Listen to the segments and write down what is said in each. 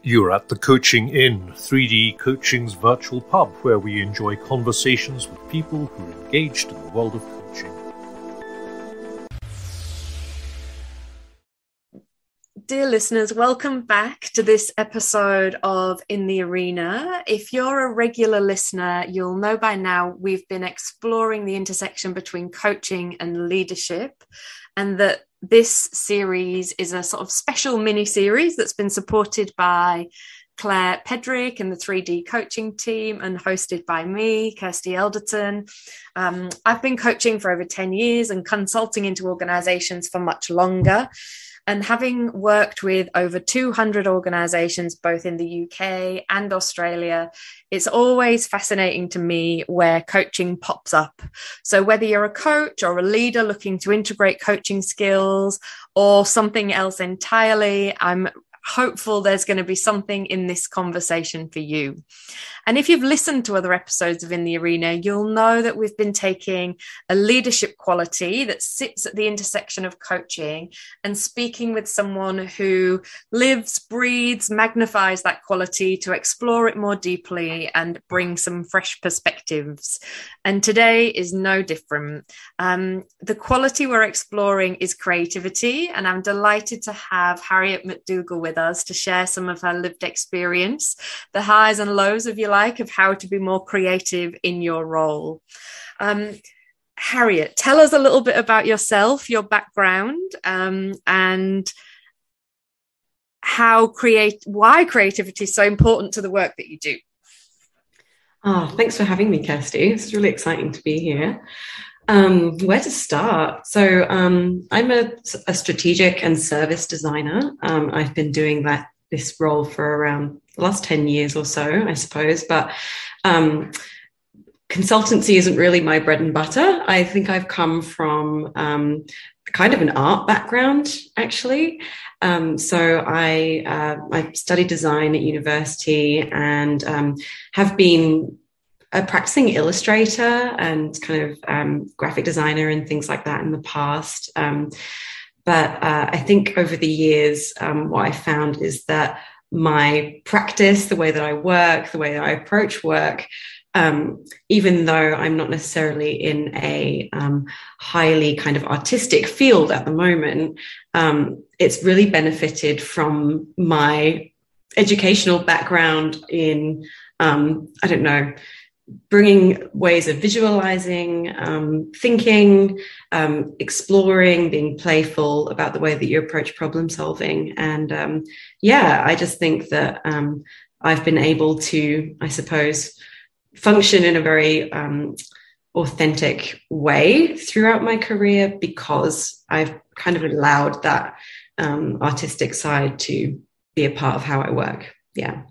You're at the Coaching Inn, 3D Coaching's virtual pub, where we enjoy conversations with people who are engaged in the world of coaching. Dear listeners, welcome back to this episode of In the Arena. If you're a regular listener, you'll know by now we've been exploring the intersection between coaching and leadership, and that this series is a sort of special mini-series that's been supported by Claire Pedrick and the 3D coaching team and hosted by me, Kirsty Elderton. I've been coaching for over 10 years and consulting into organisations for much longer. And having worked with over 200 organisations, both in the UK and Australia, it's always fascinating to me where coaching pops up. So whether you're a coach or a leader looking to integrate coaching skills or something else entirely, I'm hopeful there's going to be something in this conversation for you. And if you've listened to other episodes of In the Arena, you'll know that we've been taking a leadership quality that sits at the intersection of coaching and speaking with someone who lives, breathes, magnifies that quality to explore it more deeply and bring some fresh perspectives. And today is no different. The quality we're exploring is creativity, and I'm delighted to have Harriet McDougall with us to share some of her lived experience, the highs and lows, if you like, of how to be more creative in your role. Harriet, tell us a little bit about yourself, your background, and why creativity is so important to the work that you do. Oh, thanks for having me, Kirsty. It's really exciting to be here. Where to start? So I'm a strategic and service designer. I've been doing this role for around the last 10 years or so, I suppose. But consultancy isn't really my bread and butter. I think I've come from kind of an art background, actually. So I studied design at university and have been a practicing illustrator and kind of graphic designer and things like that in the past. But I think over the years, what I found is that my practice, the way that I work, the way that I approach work, even though I'm not necessarily in a highly kind of artistic field at the moment, it's really benefited from my educational background in, bringing ways of visualizing, thinking, exploring, being playful about the way that you approach problem solving. And I just think that I've been able to, I suppose, function in a very authentic way throughout my career because I've kind of allowed that artistic side to be a part of how I work. Yeah.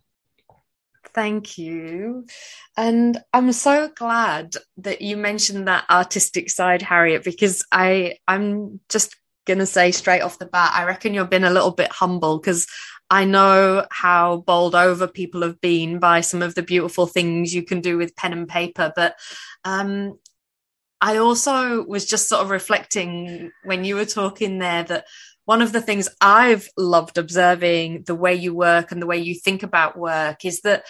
Thank you. And I'm so glad that you mentioned that artistic side, Harriet, because I'm just going to say straight off the bat, I reckon you've been a little bit humble because I know how bowled over people have been by some of the beautiful things you can do with pen and paper. But I also was just sort of reflecting when you were talking there that one of the things I've loved observing the way you work and the way you think about work is that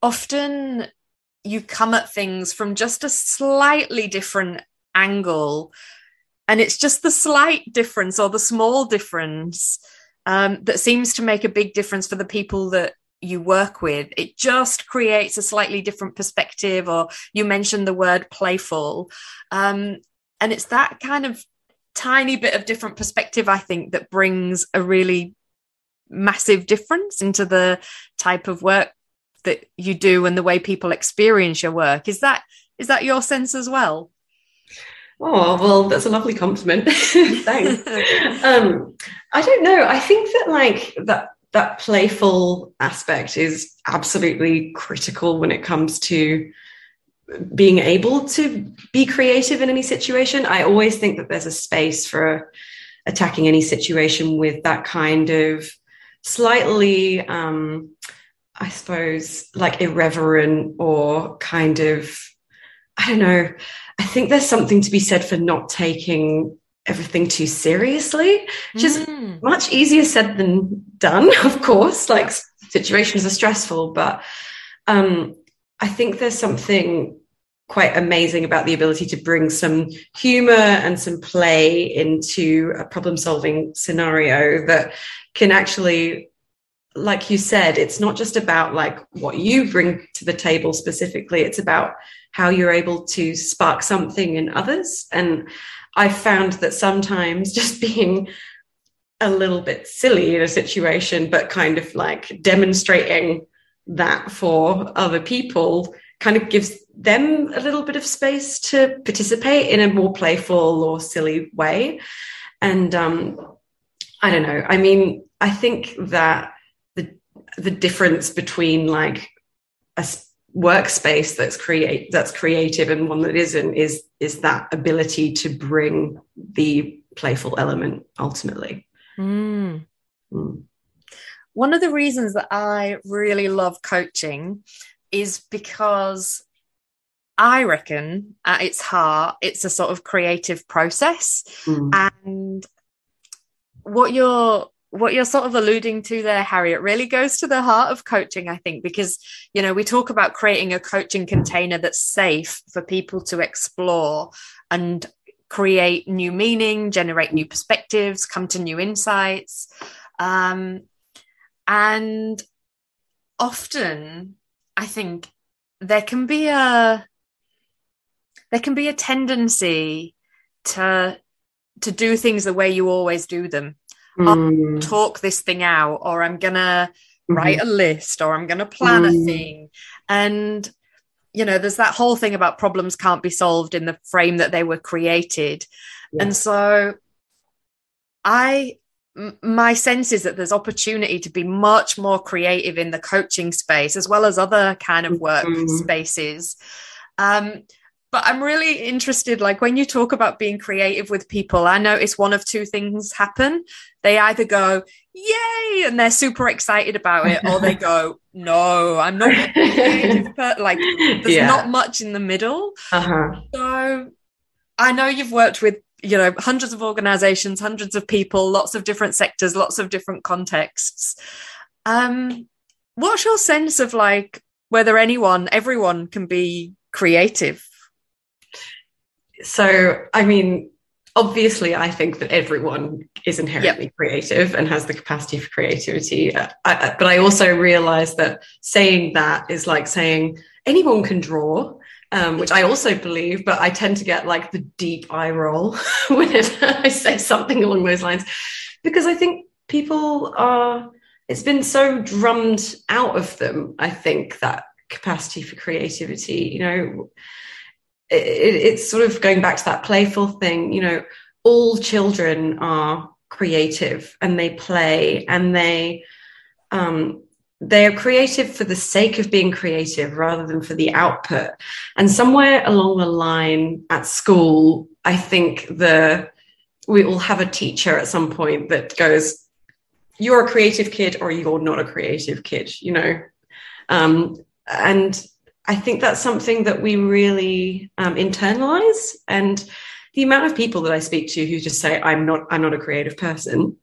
often you come at things from just a slightly different angle. And it's just the slight difference or the small difference that seems to make a big difference for the people that you work with. It just creates a slightly different perspective, or you mentioned the word playful. And it's that kind of tiny bit of different perspective, I think, that brings a really massive difference into the type of work that you do and the way people experience your work. Is that your sense as well? Oh, well, that's a lovely compliment. Thanks. I don't know. I think that that playful aspect is absolutely critical when it comes to being able to be creative in any situation. I always think that there's a space for attacking any situation with that kind of slightly, I suppose, like irreverent or kind of, I don't know. I think there's something to be said for not taking everything too seriously, which is much easier said than done, of course. Like situations are stressful. But I think there's something quite amazing about the ability to bring some humor and some play into a problem-solving scenario that can actually, like you said, it's not just about like what you bring to the table specifically, it's about how you're able to spark something in others. And I found that sometimes just being a little bit silly in a situation, but kind of like demonstrating that for other people kind of gives them a little bit of space to participate in a more playful or silly way. And I don't know. I mean, I think that the difference between like a workspace that's creative and one that isn't is that ability to bring the playful element ultimately. One of the reasons that I really love coaching is because I reckon at its heart, it's a sort of creative process. And what you're sort of alluding to there, Harriet, really goes to the heart of coaching, I think, because, you know, we talk about creating a coaching container that's safe for people to explore and create new meaning, generate new perspectives, come to new insights. And often, I think there can be a tendency to do things the way you always do them. I'll talk this thing out, or I'm gonna write a list, or I'm gonna plan a thing. And you know, there's that whole thing about problems can't be solved in the frame that they were created. And so my sense is that there's opportunity to be much more creative in the coaching space as well as other kind of work spaces. But I'm really interested, like when you talk about being creative with people, I notice one of two things happen. They either go, yay, and they're super excited about it, or they go, no, I'm not creative. Like there's not much in the middle. So I know you've worked with, you know, hundreds of organizations, hundreds of people, lots of different sectors, lots of different contexts. What's your sense of like whether everyone can be creative? So, I mean, obviously, I think that everyone is inherently creative and has the capacity for creativity. But I also realize that saying that is like saying anyone can draw, which I also believe, but I tend to get like the deep eye roll whenever I say something along those lines, because I think it's been so drummed out of them, I think, that capacity for creativity, you know. It's sort of going back to that playful thing, you know, all children are creative and they play and they are creative for the sake of being creative rather than for the output. And somewhere along the line at school, I think we will have a teacher at some point that goes, you're a creative kid or you're not a creative kid, you know. And I think that's something that we really internalize. And the amount of people that I speak to who just say, I'm not a creative person,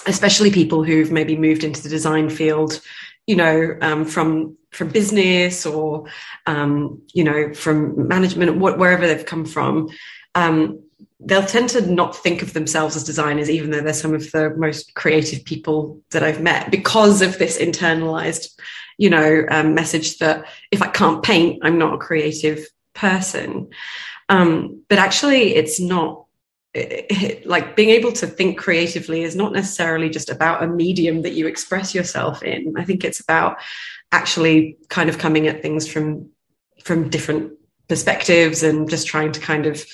especially people who've maybe moved into the design field, you know, from business or, you know, from management, wherever they've come from, they'll tend to not think of themselves as designers, even though they're some of the most creative people that I've met, because of this internalized, you know, message that if I can't paint, I'm not a creative person. But actually it's not, like being able to think creatively is not necessarily just about a medium that you express yourself in. I think it's about actually kind of coming at things from different perspectives and just trying to kind of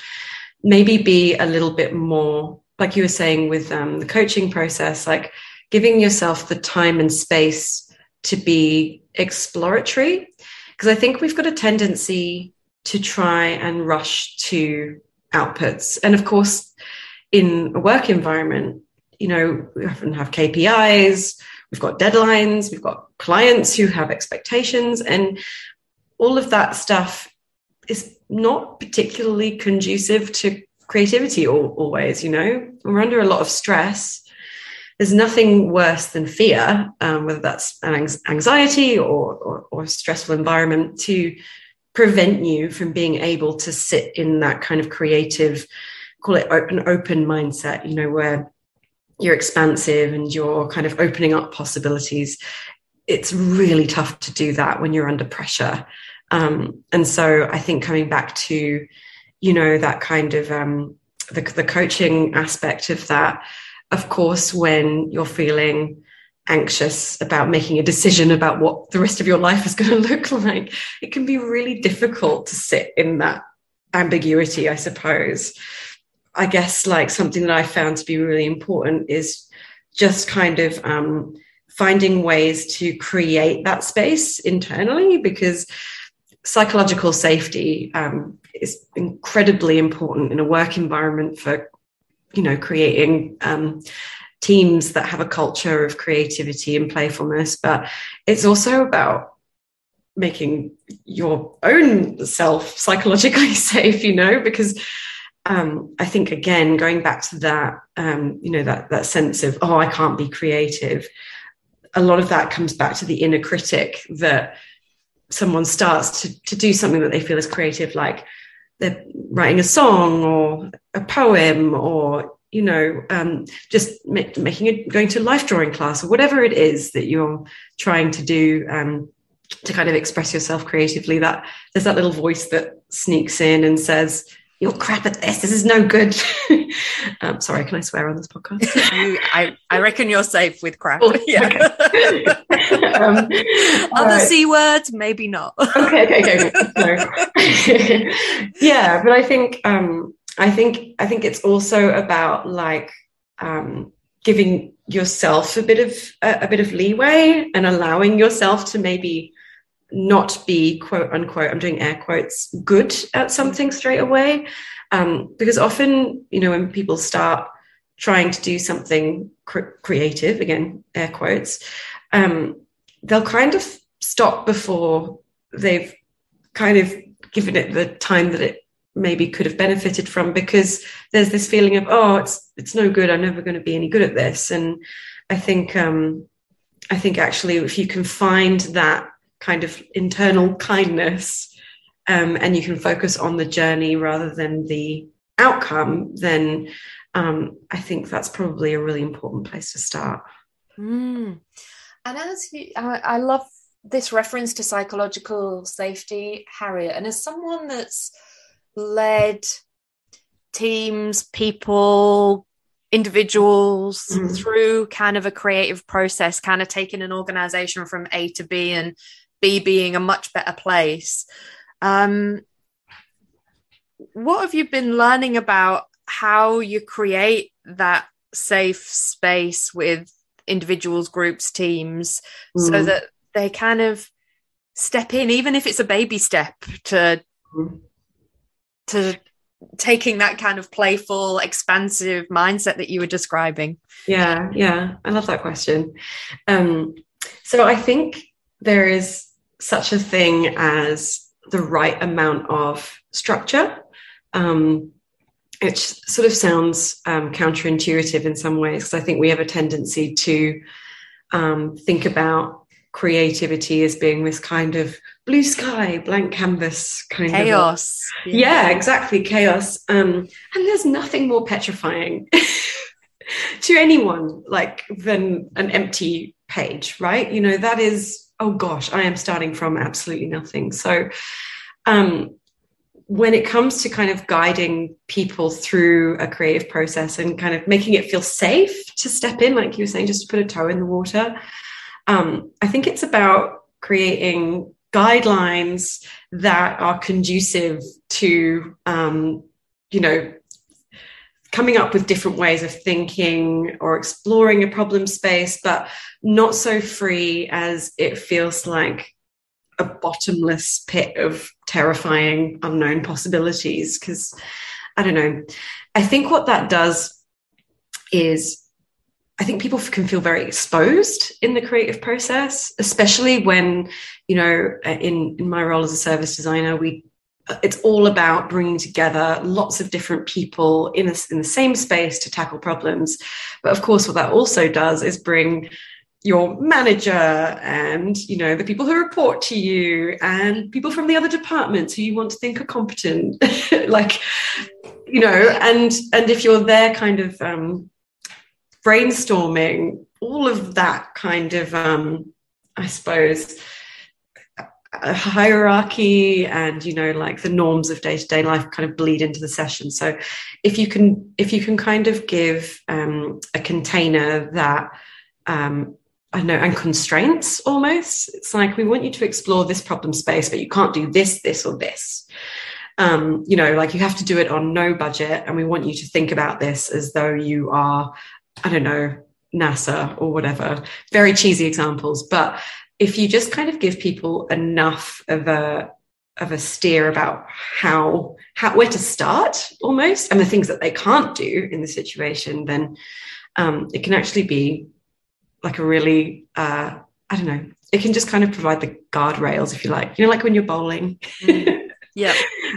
maybe be a little bit more, like you were saying with the coaching process, like giving yourself the time and space to be exploratory, because I think we've got a tendency to try and rush to outputs. And of course, in a work environment, you know, we often have KPIs, we've got deadlines, we've got clients who have expectations, and all of that stuff is not particularly conducive to creativity always, you know. We're under a lot of stress. there's nothing worse than fear, whether that's an anxiety or a stressful environment, to prevent you from being able to sit in that kind of creative, call it an open mindset, where you're expansive and you're kind of opening up possibilities. It's really tough to do that when you're under pressure. And so I think coming back to, that kind of the coaching aspect of that, of course, when you're feeling anxious about making a decision about what the rest of your life is going to look like, it can be really difficult to sit in that ambiguity, I suppose. I guess like something that I found to be really important is just kind of finding ways to create that space internally, because psychological safety is incredibly important in a work environment for, creating teams that have a culture of creativity and playfulness. But it's also about making your own self psychologically safe, because I think, again, going back to that, that sense of, oh, I can't be creative. A lot of that comes back to the inner critic, that someone starts to do something that they feel is creative, like they're writing a song or a poem, or, just going to a life drawing class, or whatever it is that you're trying to do to kind of express yourself creatively. That there's that little voice that sneaks in and says, "You're crap at this. This is no good." Sorry, can I swear on this podcast? I reckon you're safe with crap. Oh, yeah. Okay. Other C words, maybe not. Okay. No. Yeah, but I think it's also about like giving yourself a bit of leeway and allowing yourself to maybe not be, quote unquote, I'm doing air quotes, good at something straight away. Because often, when people start trying to do something creative, again, air quotes, they'll kind of stop before they've kind of given it the time that it maybe could have benefited from, because there's this feeling of, oh, it's no good, I'm never going to be any good at this. And I think actually, if you can find that kind of internal kindness, and you can focus on the journey rather than the outcome, then I think that's probably a really important place to start. And I love this reference to psychological safety, Harriet, and as someone that's led teams, people, individuals through kind of a creative process, kind of taking an organization from A to B, and B being a much better place. What have you been learning about how you create that safe space with individuals, groups, teams, so that they kind of step in, even if it's a baby step, to taking that kind of playful, expansive mindset that you were describing? Yeah. I love that question. So I think there is such a thing as the right amount of structure. It sort of sounds counterintuitive in some ways, because I think we have a tendency to think about creativity as being this kind of blue sky, blank canvas kind of chaos. Yeah, exactly, chaos. And there's nothing more petrifying to anyone than an empty page, right? That is, oh gosh, I am starting from absolutely nothing. So when it comes to kind of guiding people through a creative process and kind of making it feel safe to step in, like you were saying, just to put a toe in the water, I think it's about creating guidelines that are conducive to, coming up with different ways of thinking or exploring a problem space, but not so free as it feels like a bottomless pit of terrifying unknown possibilities. Because I don't know, I think what that does is I think people can feel very exposed in the creative process, especially when, in my role as a service designer, we it's all about bringing together lots of different people in the same space to tackle problems. But of course, what that also does is bring your manager and, you know, the people who report to you and people from the other departments who you want to think are competent, like, you know, and if you're there kind of brainstorming all of that kind of, I suppose, a hierarchy and, you know, like the norms of day-to-day life kind of bleed into the session. So if you can kind of give a container that I know, and constraints almost, it's like, we want you to explore this problem space, but you can't do this, this, or this. You know, like you have to do it on no budget, and we want you to think about this as though you are, I don't know, NASA or whatever. Very cheesy examples, but if you just kind of give people enough of a steer about where to start almost, and the things that they can't do in the situation, then it can actually be like a really, I don't know, it can just kind of provide the guardrails, if you like. You know, like when you're bowling. Yeah.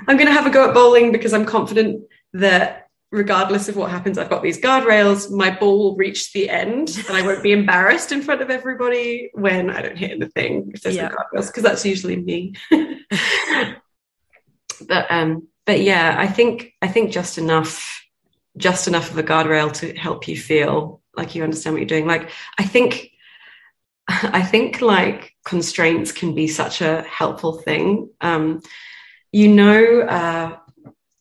I'm going to have a go at bowling because I'm confident that regardless of what happens, I've got these guardrails, my ball will reach the end and I won't be embarrassed in front of everybody when I don't hit anything, if there's no guardrails, because that's usually me. But yeah, I think just enough of a guardrail to help you feel like you understand what you're doing. Like, I think like constraints can be such a helpful thing. You know,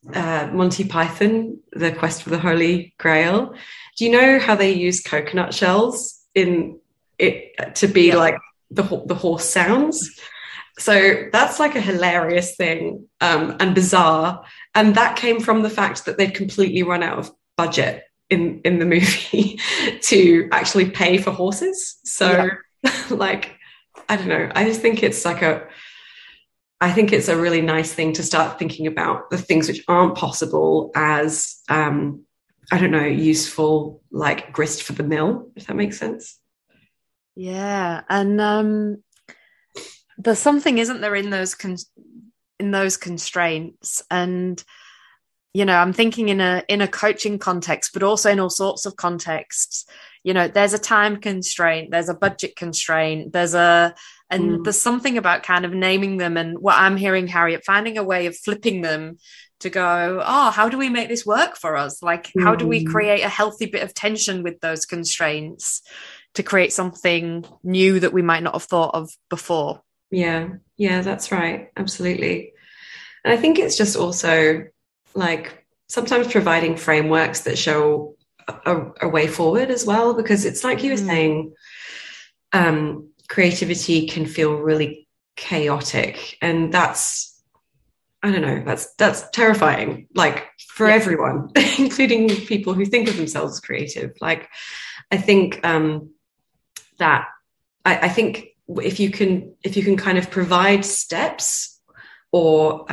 Monty Python, The Quest for the Holy Grail. Do you know how they use coconut shells in it to be like the horse sounds? So that's like a hilarious thing and bizarre. And that came from the fact that they'd completely run out of budget in the movie to actually pay for horses. So like, I don't know. I just think it's like I think it's a really nice thing to start thinking about the things which aren't possible as, I don't know, useful, like grist for the mill, if that makes sense. Yeah. And there's something, isn't there, in those constraints? And, you know, I'm thinking in a coaching context, but also in all sorts of contexts. You know, there's a time constraint, there's a budget constraint, there's something about kind of naming them, and what I'm hearing, Harriet, finding a way of flipping them to go, oh, how do we make this work for us? Like, how do we create a healthy bit of tension with those constraints to create something new that we might not have thought of before? Yeah, that's right. Absolutely. And I think it's just also like sometimes providing frameworks that show a way forward as well, because it's like you were saying, creativity can feel really chaotic, and that's, I don't know, that's terrifying, like for everyone, including people who think of themselves as creative. Like, I think that I think if you can kind of provide steps or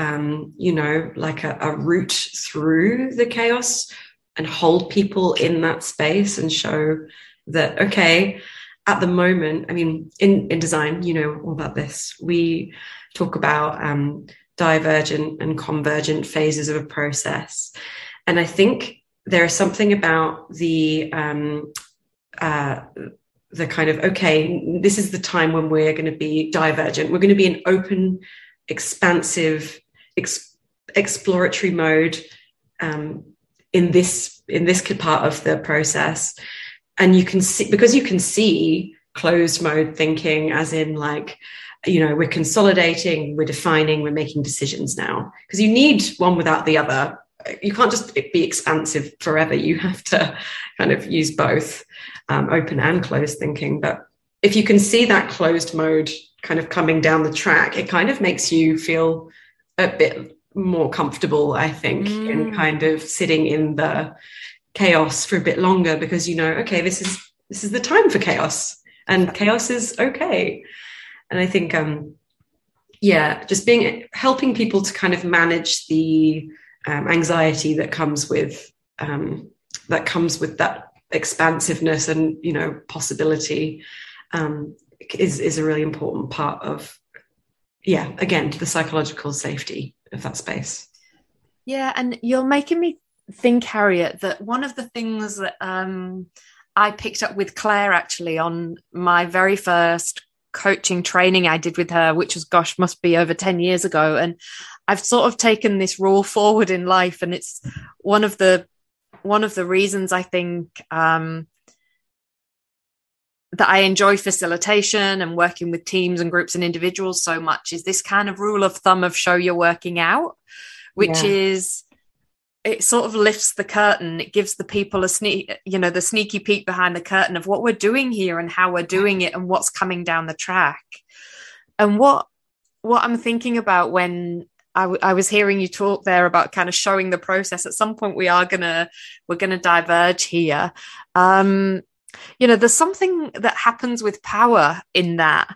you know, like a route through the chaos and hold people in that space and show that, okay, at the moment, I mean, in design, you know all about this, we talk about divergent and convergent phases of a process. And I think there is something about the kind of, okay, this is the time when we're going to be divergent. We're going to be in open, expansive, exploratory mode in this part of the process. And you can see, because you can see closed mode thinking as in, like, you know, we're consolidating, we're defining, we're making decisions now, because you need one without the other. You can't just be expansive forever. You have to kind of use both open and closed thinking. But if you can see that closed mode kind of coming down the track, it kind of makes you feel a bit more comfortable, I think, in kind of sitting in the chaos for a bit longer, because you know, okay, this is the time for chaos, and chaos is okay. And I think just helping people to kind of manage the anxiety that comes with that expansiveness and, you know, possibility is a really important part of, again, the psychological safety that space. Yeah, and you're making me think, Harriet, that one of the things that I picked up with Claire actually on my very first coaching training I did with her, which was, gosh, must be over 10 years ago. And I've sort of taken this rule forward in life. And it's one of the reasons I think that I enjoy facilitation and working with teams and groups and individuals so much is this kind of rule of thumb of show you're working out, which is, it sort of lifts the curtain. It gives the people the sneaky peek behind the curtain of what we're doing here and how we're doing it and what's coming down the track. And what I'm thinking about when I was hearing you talk there about kind of showing the process, at some point we're gonna diverge here. There's something that happens with power in that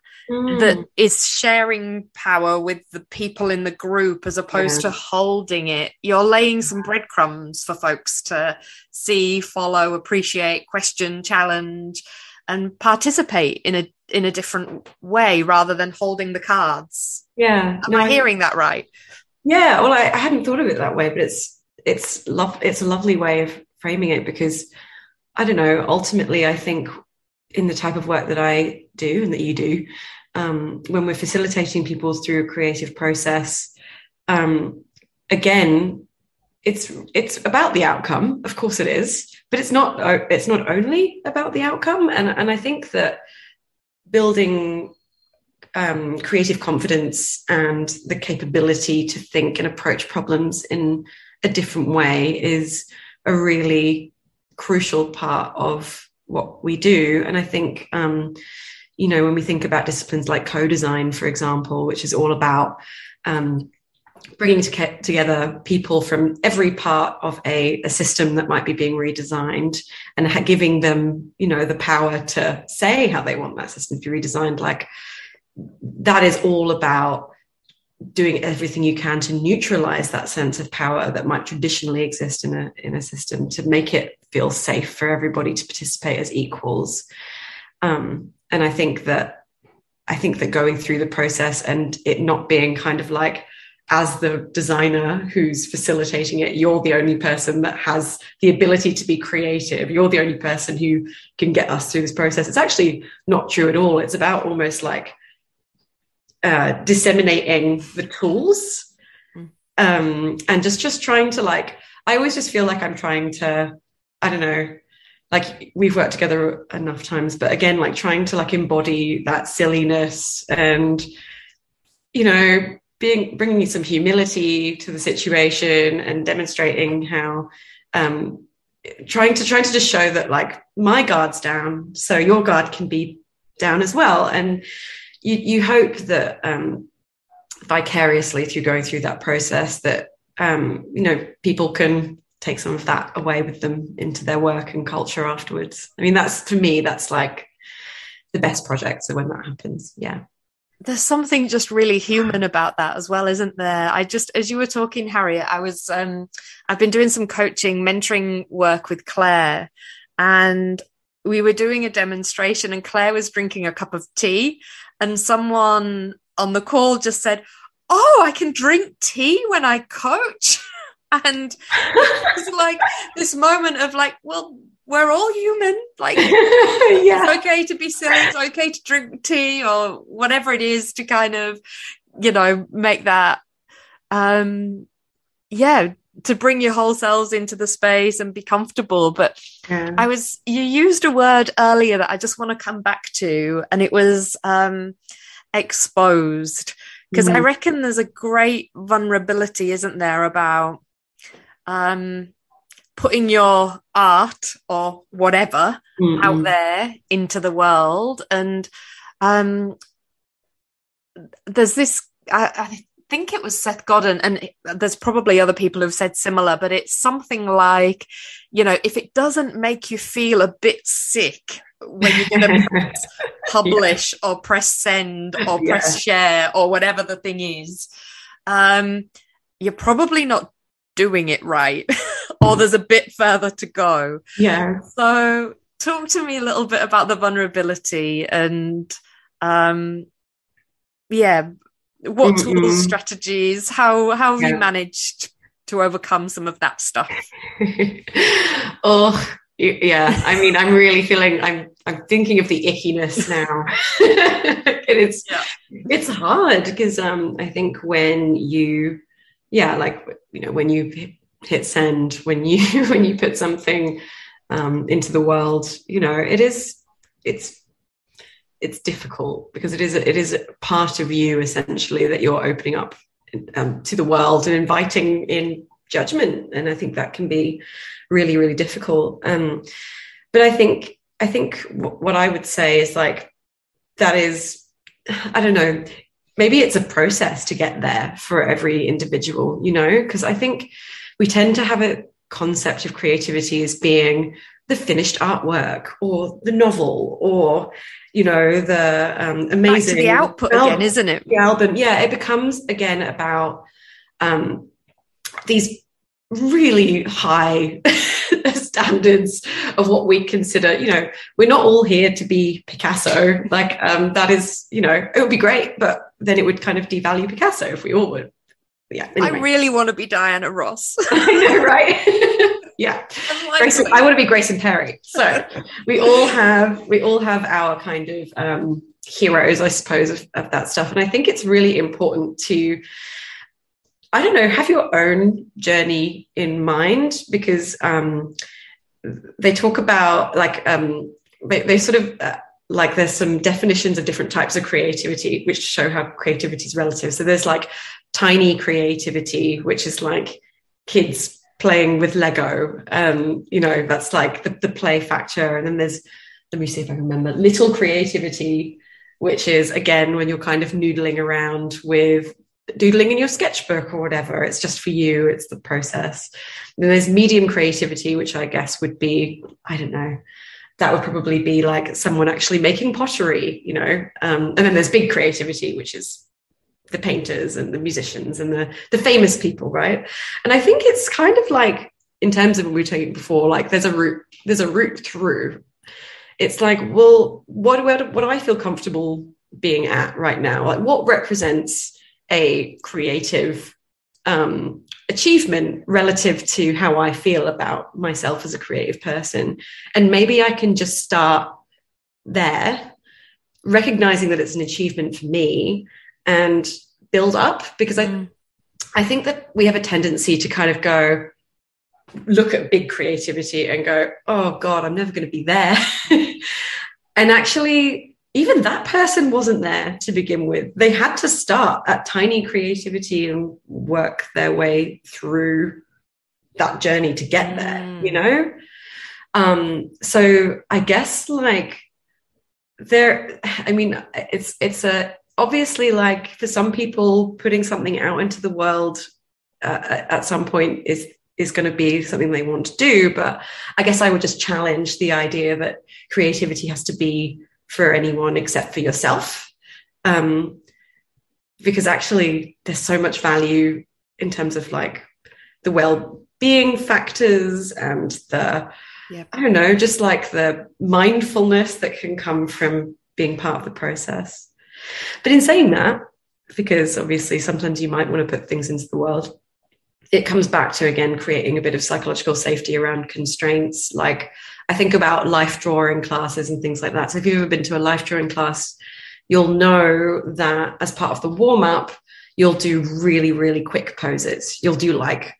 is sharing power with the people in the group as opposed to holding it. You're laying some breadcrumbs for folks to see, follow, appreciate, question, challenge, and participate in a different way rather than holding the cards. Yeah. Am I hearing that right? Yeah. Well, I hadn't thought of it that way, but it's a lovely way of framing it, because I don't know, ultimately, I think in the type of work that I do and that you do, when we're facilitating people through a creative process, again, it's about the outcome. Of course it is, but it's not only about the outcome. And I think that building creative confidence and the capability to think and approach problems in a different way is a really crucial part of what we do. And I think, when we think about disciplines like co-design, for example, which is all about bringing together people from every part of a system that might be being redesigned and giving them, the power to say how they want that system to be redesigned, like that is all about doing everything you can to neutralize that sense of power that might traditionally exist in a system, to make it feel safe for everybody to participate as equals. And I think that going through the process and it not being kind of like, as the designer who's facilitating it, you're the only person that has the ability to be creative. You're the only person who can get us through this process. It's actually not true at all. It's about almost like disseminating the tools and just trying to, like, I always just feel like I'm trying to, I don't know, like we've worked together enough times, but again, like trying to like embody that silliness and, bringing some humility to the situation and demonstrating how trying to just show that like my guard's down so your guard can be down as well. And you hope that vicariously through going through that process that people can take some of that away with them into their work and culture afterwards. I mean, that's, to me, that's like the best project. So when that happens, yeah. There's something just really human about that as well, isn't there? As you were talking, Harriet, I've been doing some coaching, mentoring work with Claire, and we were doing a demonstration and Claire was drinking a cup of tea and someone on the call just said, "Oh, I can drink tea when I coach." And it's like this moment of like, well, we're all human. Like, It's okay to be silly. It's okay to drink tea or whatever it is to kind of, make that, to bring your whole selves into the space and be comfortable. But you used a word earlier that I just want to come back to, and it was exposed, because I reckon there's a great vulnerability, isn't there, about putting your art or whatever out there into the world. And there's this, I think it was Seth Godin, and there's probably other people who've said similar, but it's something like, if it doesn't make you feel a bit sick when you're going to press publish or press send or press share or whatever the thing is, you're probably not doing it right. Or there's a bit further to go. Yeah. So talk to me a little bit about the vulnerability and What tools, strategies, how have you managed to overcome some of that stuff? Oh, yeah. I mean, I'm really feeling, I'm thinking of the ickiness now. It's hard because I think when you, when you hit send, when you put something into the world, it's difficult because it is a part of you essentially that you're opening up to the world and inviting in judgment, and I think that can be really, really difficult. But I think what I would say is like that is, I don't know, maybe it's a process to get there for every individual, because I think we tend to have a concept of creativity as being the finished artwork or the novel or the amazing back to the output again, isn't it? The album. Yeah, it becomes again about these really high standards of what we consider, we're not all here to be Picasso. Like that is, it would be great, but then it would kind of devalue Picasso if we all would. Yeah. Anyway. I really want to be Diana Ross. I know, right? Yeah. I want to be Grayson Perry. So we all have our kind of heroes, I suppose, of that stuff. And I think it's really important to, I don't know, have your own journey in mind, because they talk about like, they sort of like there's some definitions of different types of creativity, which show how creativity is relative. So there's like tiny creativity, which is like kids playing with Lego. That's like the play factor. And then there's, let me see if I can remember, little creativity, which is again, when you're kind of noodling around with doodling in your sketchbook or whatever. It's just for you. It's the process. And then there's medium creativity, which I guess would be, I don't know, that would probably be like someone actually making pottery, and then there's big creativity, which is the painters and the musicians and the famous people, right? And I think it's kind of like, in terms of what we were talking before, like there's a route through. It's like, well, what do I feel comfortable being at right now? Like what represents a creative achievement relative to how I feel about myself as a creative person? And maybe I can just start there, recognizing that it's an achievement for me, and build up, because I think that we have a tendency to kind of go look at big creativity and go, oh God, I'm never going to be there. And actually, even that person wasn't there to begin with. They had to start at tiny creativity and work their way through that journey to get there, So I guess like it's obviously like for some people putting something out into the world at some point is going to be something they want to do. But I guess I would just challenge the idea that creativity has to be for anyone except for yourself, because actually there's so much value in terms of like the well-being factors and the I don't know, just like the mindfulness that can come from being part of the process. But in saying that, because obviously sometimes you might want to put things into the world, it comes back to, again, creating a bit of psychological safety around constraints. Like I think about life drawing classes and things like that. So if you've ever been to a life drawing class, you'll know that as part of the warm up, you'll do really, really quick poses. You'll do like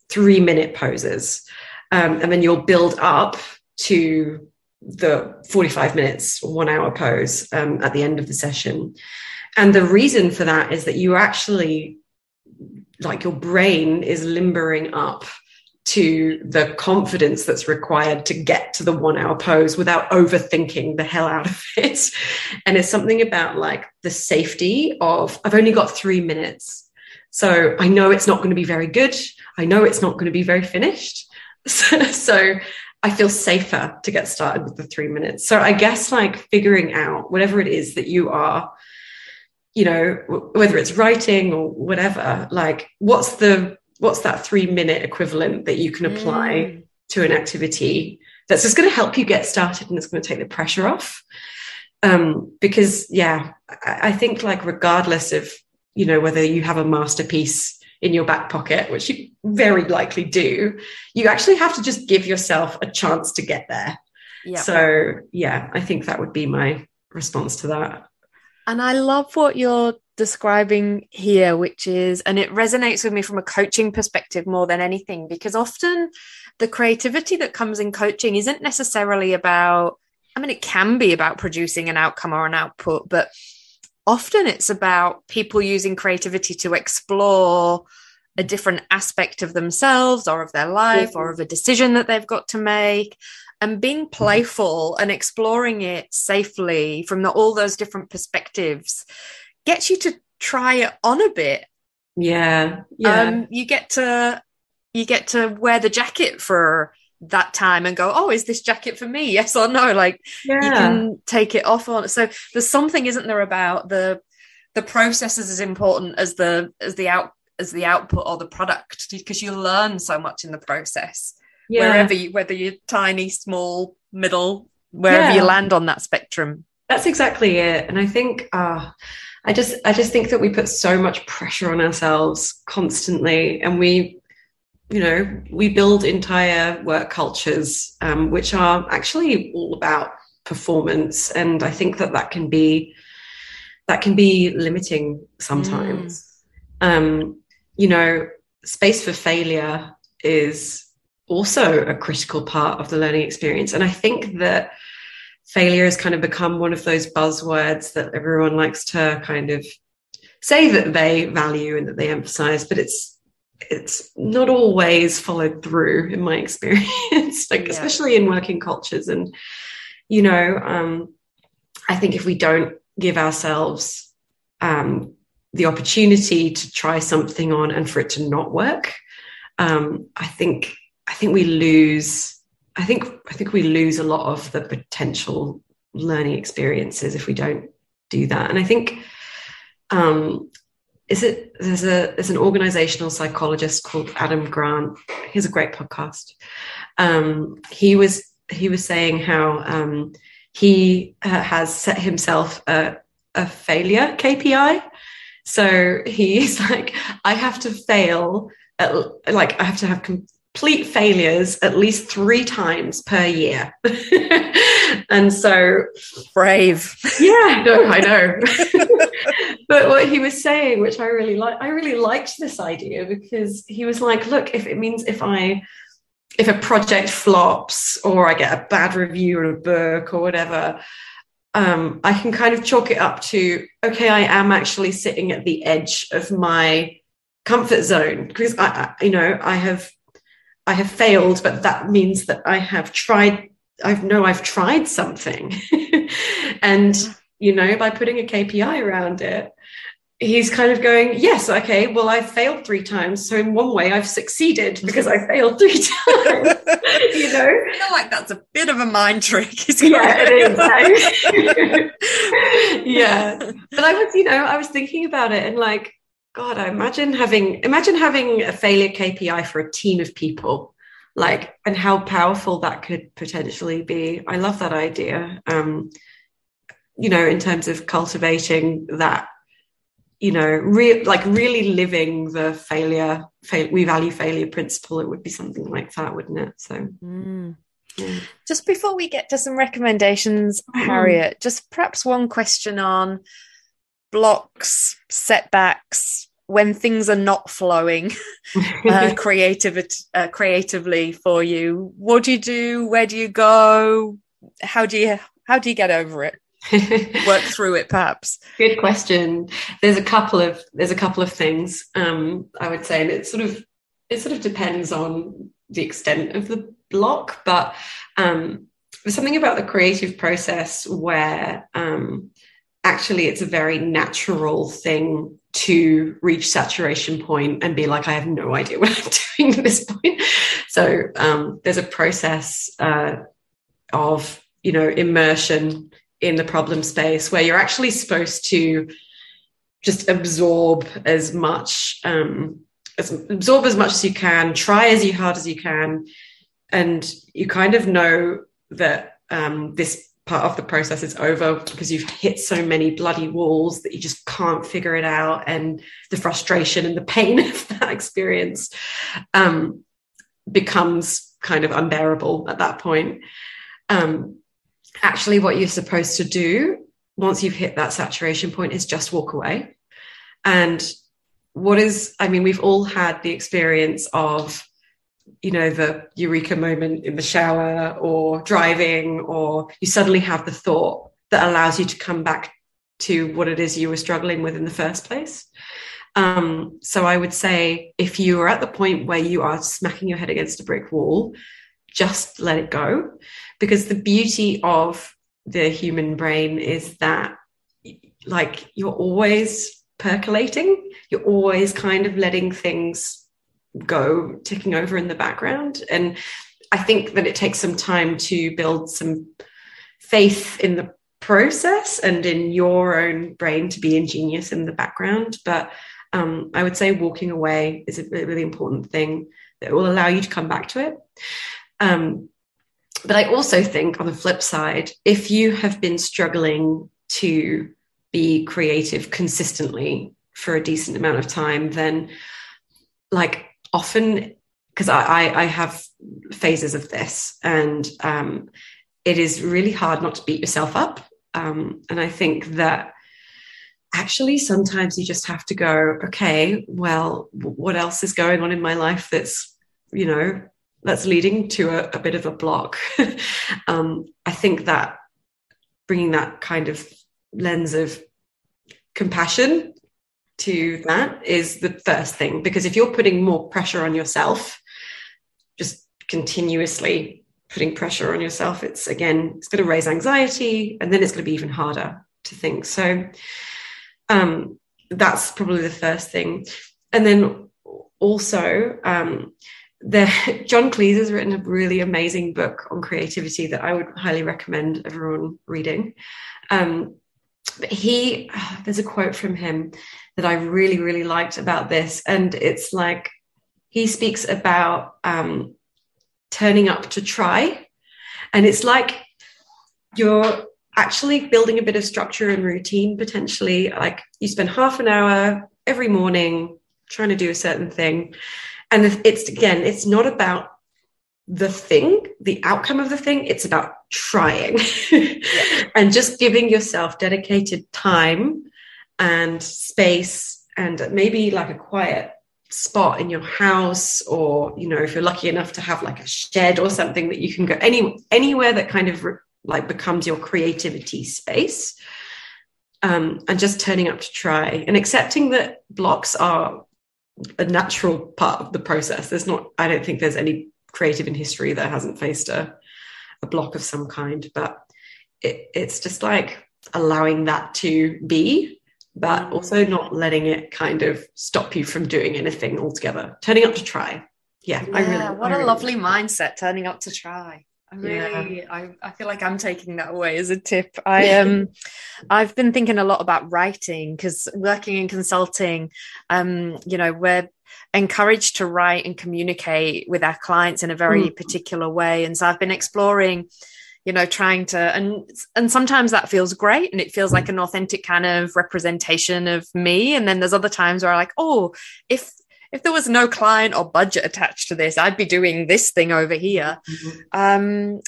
3-minute poses. And then you'll build up to the 45 minutes, 1 hour pose at the end of the session. And the reason for that is that you actually, like your brain is limbering up to the confidence that's required to get to the 1 hour pose without overthinking the hell out of it. And it's something about like the safety of, I've only got 3 minutes. So I know it's not going to be very good. I know it's not going to be very finished. So I feel safer to get started with the 3 minutes. So I guess like figuring out whatever it is that you are, you know, whether it's writing or whatever, like what's that 3-minute equivalent that you can apply to an activity that's just going to help you get started and it's going to take the pressure off. Because I think like regardless of whether you have a masterpiece in your back pocket, which you very likely do, you actually have to just give yourself a chance to get there. Yep. So yeah, I think that would be my response to that. And I love what you're describing here, which is, and it resonates with me from a coaching perspective more than anything, because often the creativity that comes in coaching isn't necessarily about, I mean, it can be about producing an outcome or an output, but often it's about people using creativity to explore a different aspect of themselves or of their life or of a decision that they've got to make, and being playful and exploring it safely from all those different perspectives gets you to try it on a bit. Yeah. You get to wear the jacket for that time and go, oh, is this jacket for me? Yes or no? Like you can take it off on. So there's something, isn't there, about the process is as important as the output or the product, because you learn so much in the process. Whether you're tiny, small, middle, wherever you land on that spectrum. That's exactly it. And I think I just think that we put so much pressure on ourselves constantly, and we build entire work cultures which are actually all about performance, and I think that can be limiting sometimes. Space for failure is also a critical part of the learning experience. And I think that failure has kind of become one of those buzzwords that everyone likes to kind of say that they value and that they emphasize, but it's not always followed through in my experience, especially in working cultures. And, I think if we don't give ourselves the opportunity to try something on and for it to not work, I think we lose a lot of the potential learning experiences if we don't do that. And I think there's an organizational psychologist called Adam Grant. He has a great podcast. He was saying how he has set himself a failure KPI. So he's like, I have to fail I have to have complete failures at least 3 times per year. And so brave. Yeah, no, I know. But what he was saying, which I really liked this idea, because he was like, look, if a project flops or I get a bad review in a book or whatever, I can kind of chalk it up to, okay, I am actually sitting at the edge of my comfort zone, because I have failed, but that means that I've tried something. And by putting a KPI around it, he's kind of going, yes, okay, well, I've failed 3 times, so in one way I've succeeded because I failed 3 times. I feel like that's a bit of a mind trick. Yeah, it is. Yeah. But I was thinking about it, and like, God, I imagine having a failure KPI for a team of people, and how powerful that could potentially be. I love that idea. In terms of cultivating that, really living the failure, we value failure principle, it would be something like that, wouldn't it? So, yeah. Just before we get to some recommendations, Harriet, just perhaps one question on blocks, setbacks, when things are not flowing creatively for you. What do you do? Where do you go? How do you get over it? Work through it, perhaps. Good question. There's a couple of things I would say, and it sort of depends on the extent of the block, but there's something about the creative process where actually it's a very natural thing to reach saturation point and be like, I have no idea what I'm doing at this point. So there's a process of immersion in the problem space where you're actually supposed to just absorb as much as you can, try as hard as you can, and you kind of know that this part of the process is over, because you've hit so many bloody walls that you just can't figure it out, and the frustration and the pain of that experience becomes kind of unbearable at that point. Actually, what you're supposed to do once you've hit that saturation point is just walk away. And we've all had the experience of, the eureka moment in the shower or driving, or you suddenly have the thought that allows you to come back to what it is you were struggling with in the first place. So I would say, if you are at the point where you are smacking your head against a brick wall, just let it go. Because the beauty of the human brain is that, like, you're always percolating, you're always kind of letting things go, ticking over in the background. And I think that it takes some time to build some faith in the process and in your own brain to be ingenious in the background. But I would say walking away is a really, really important thing that will allow you to come back to it. But I also think, on the flip side, if you have been struggling to be creative consistently for a decent amount of time, then, like, often, because I have phases of this, and it is really hard not to beat yourself up. And I think that actually sometimes you just have to go, okay, well, what else is going on in my life that's leading to a bit of a block? I think that bringing that kind of lens of compassion to that is the first thing, because if you're putting more pressure on yourself, just continuously putting pressure on yourself, it's going to raise anxiety, and then it's going to be even harder to think. So that's probably the first thing. And then also, John Cleese has written a really amazing book on creativity that I would highly recommend everyone reading. But there's a quote from him that I really, really liked about this. And it's like, he speaks about turning up to try. And it's like you're actually building a bit of structure and routine, potentially. Like, you spend half an hour every morning trying to do a certain thing. And it's not about the outcome of the thing. It's about trying and just giving yourself dedicated time and space, and maybe like a quiet spot in your house, or, if you're lucky enough to have like a shed or something that you can go anywhere that kind of like becomes your creativity space, and just turning up to try, and accepting that blocks are a natural part of the process. I don't think there's any creative in history that hasn't faced a block of some kind, but it's just like allowing that to be, but also not letting it kind of stop you from doing anything altogether. Turning up to try. What a lovely mindset, turning up to try. I feel like I'm taking that away as a tip. I've been thinking a lot about writing, because working in consulting, we're encouraged to write and communicate with our clients in a very particular way. And so I've been exploring, trying to, and sometimes that feels great, and it feels like an authentic kind of representation of me. And then there's other times where I'm like, oh, if there was no client or budget attached to this, I'd be doing this thing over here. And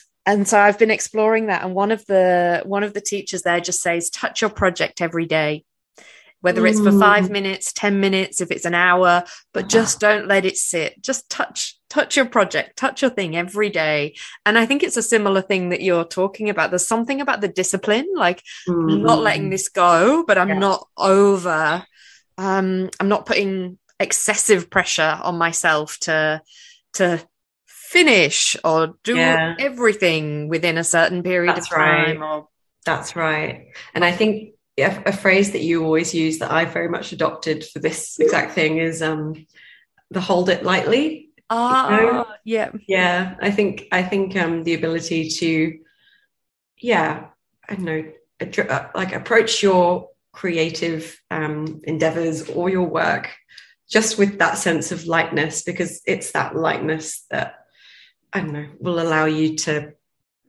so I've been exploring that. And one of the teachers there just says, touch your project every day, whether it's for 5 minutes, 10 minutes, if it's an hour, but just don't let it sit. Just touch your project, touch your thing every day. And I think it's a similar thing that you're talking about. There's something about the discipline, like I'm not letting this go, but I'm not I'm not putting excessive pressure on myself to finish or do everything within a certain period of time. Right. That's right. And I think a phrase that you always use that I very much adopted for this exact thing is the hold it lightly. I think the ability to approach your creative endeavors or your work just with that sense of lightness, because it's that lightness that will allow you to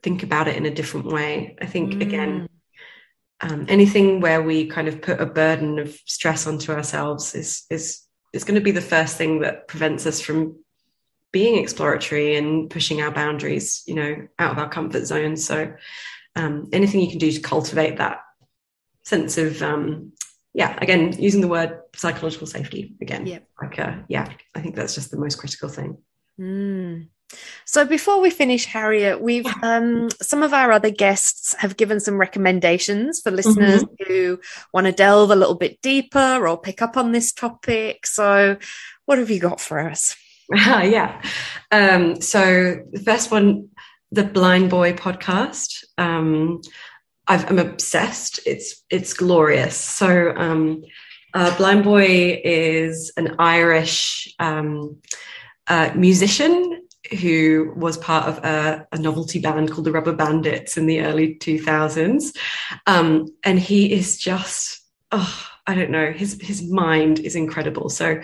think about it in a different way. I think, again, anything where we kind of put a burden of stress onto ourselves is going to be the first thing that prevents us from being exploratory and pushing our boundaries, out of our comfort zone. So anything you can do to cultivate that sense of, again, using the word psychological safety again. Yep. I think that's just the most critical thing. So before we finish, Harriet, we've some of our other guests have given some recommendations for listeners who want to delve a little bit deeper or pick up on this topic. So what have you got for us? So the first one, the Blind Boy podcast. I'm obsessed. It's glorious. So Blind Boy is an Irish musician who was part of a novelty band called the Rubber Bandits in the early 2000s. And he is just, I don't know, his mind is incredible. So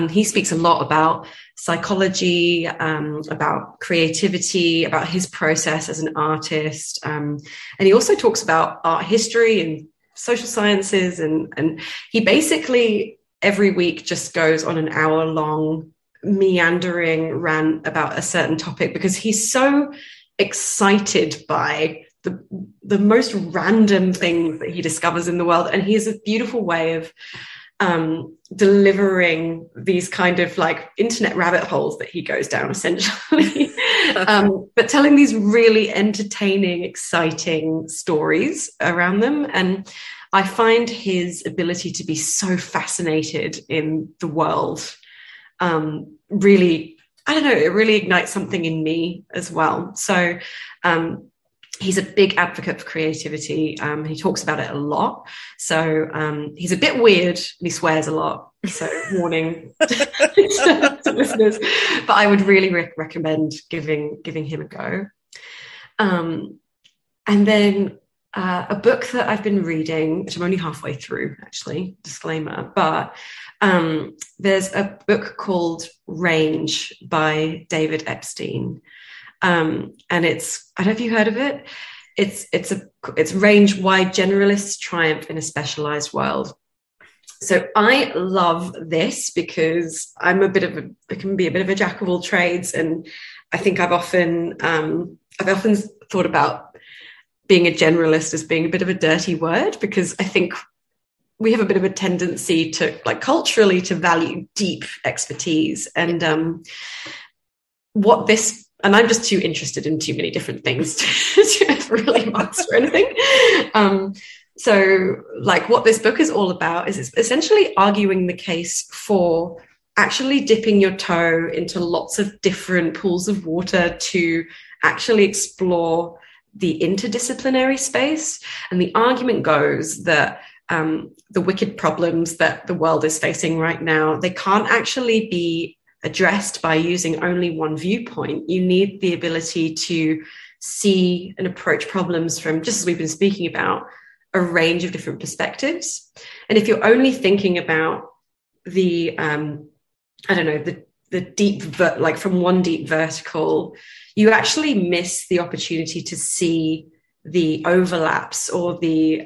he speaks a lot about psychology, about creativity, about his process as an artist. And he also talks about art history and social sciences. And he basically every week just goes on an hour-long meandering rant about a certain topic because he's so excited by the most random things that he discovers in the world. And he has a beautiful way of delivering these kind of like internet rabbit holes that he goes down essentially, but telling these really entertaining, exciting stories around them. And I find his ability to be so fascinated in the world really, I don't know, it really ignites something in me as well. So he's a big advocate for creativity. He talks about it a lot. So he's a bit weird and he swears a lot. So warning to listeners, but I would really recommend giving him a go. And then a book that I've been reading, which I'm only halfway through, actually, disclaimer, but there's a book called Range by David Epstein. And it's, I don't know if you heard of it. It's Range: Why Generalists Triumph in a Specialised World. So I love this because I can be a bit of a jack of all trades, and I think I've often thought about being a generalist as being a bit of a dirty word, because I think we have a bit of a tendency to, like, culturally, to value deep expertise. And and I'm just too interested in too many different things to really master anything. So like what this book is all about is it's essentially arguing the case for actually dipping your toe into lots of different pools of water to actually explore the interdisciplinary space. And the argument goes that the wicked problems that the world is facing right now, they can't actually be addressed by using only one viewpoint. You need the ability to see and approach problems from, just as we've been speaking about, a range of different perspectives. And if you're only thinking about the deep, like from one deep vertical, you actually miss the opportunity to see the overlaps or the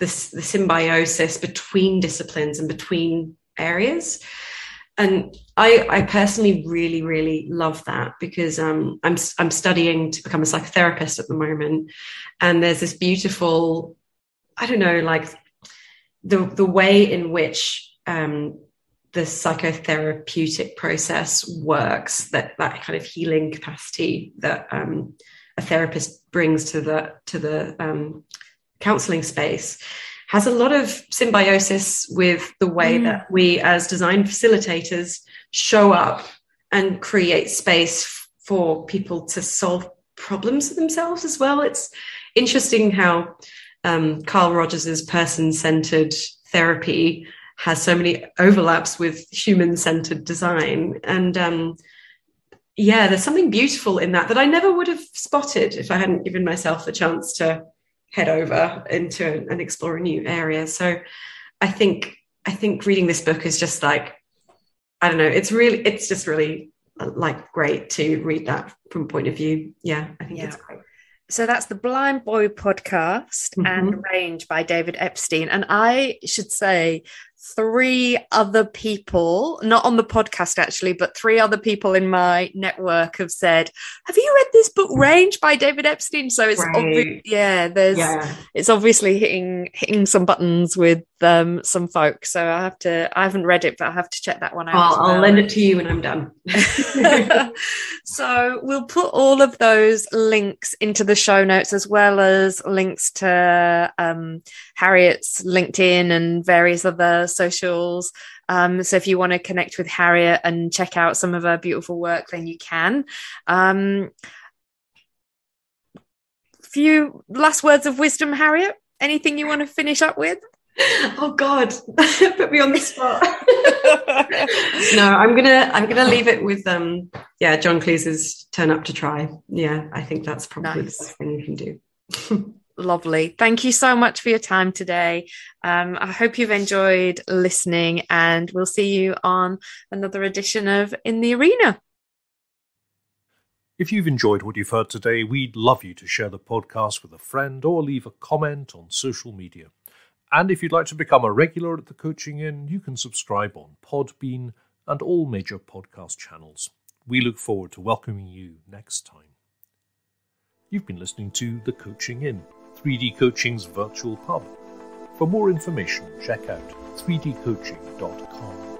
symbiosis between disciplines and between areas. And I personally really, really love that, because I'm studying to become a psychotherapist at the moment. And there's this beautiful, I don't know, like the way in which the psychotherapeutic process works, that kind of healing capacity that a therapist brings to the counseling space, has a lot of symbiosis with the way that we as design facilitators show up and create space for people to solve problems for themselves as well. It's interesting how Carl Rogers's person-centered therapy has so many overlaps with human-centered design. And there's something beautiful in that I never would have spotted if I hadn't given myself the chance to head over into and explore a new area. So I think reading this book is just like, I don't know, it's just really like great to read that from a point of view. Yeah, I think it's great. So that's the Blind Boy podcast and Range by David Epstein. And I should say 3 other people, not on the podcast actually, but 3 other people in my network have said, have you read this book Range by David Epstein? So it's it's obviously hitting some buttons with some folks. So I haven't read it, but I have to check that one out. I'll lend it to you when I'm done. So we'll put all of those links into the show notes, as well as links to Harriet's LinkedIn and various other socials. So if you want to connect with Harriet and check out some of her beautiful work, then you can. Few last words of wisdom, Harriet? Anything you want to finish up with? Oh God, put me on the spot. No, I'm gonna leave it with John Cleese's Turn Up to Try. Yeah, I think that's probably the best thing you can do. Lovely. Thank you so much for your time today. I hope you've enjoyed listening, and we'll see you on another edition of In the Arena. If you've enjoyed what you've heard today, we'd love you to share the podcast with a friend or leave a comment on social media. And if you'd like to become a regular at the Coaching Inn, you can subscribe on Podbean and all major podcast channels. We look forward to welcoming you next time. You've been listening to The Coaching Inn, 3D Coaching's virtual pub. For more information, check out 3dcoaching.com.